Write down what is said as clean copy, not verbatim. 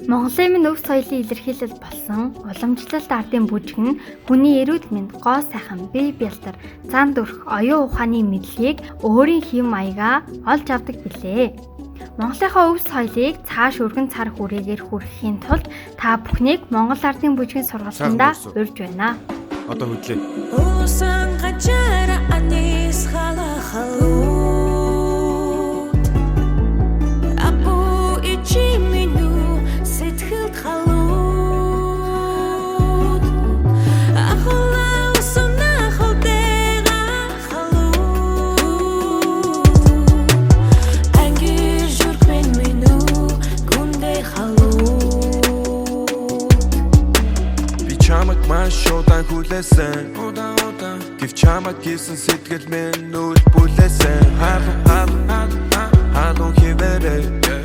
Монголын минь өв соёлын илэрхийлэл болсон уламжлалт ардын бүжиг нь хүний эрүүл мэнд, гоо сайхан, бие бэлтэр, зан дүрх, оюун ухааны мэдлэгийг өөрийн хэв маягаа олж авдаг билээ. Монголынхаа өв соёлыг цааш өргөн цар хүрээгээр хүргэхийн тулд та бүхнийг Монгол ардын бүжгийн сургалтанда урьж байна. Одоо хөдлөө. Чамаг маш удаан хүлээсэн Гэвч чамаг гисэн сэтгэл минь нүл бүлээсэн Халуун хивээрээ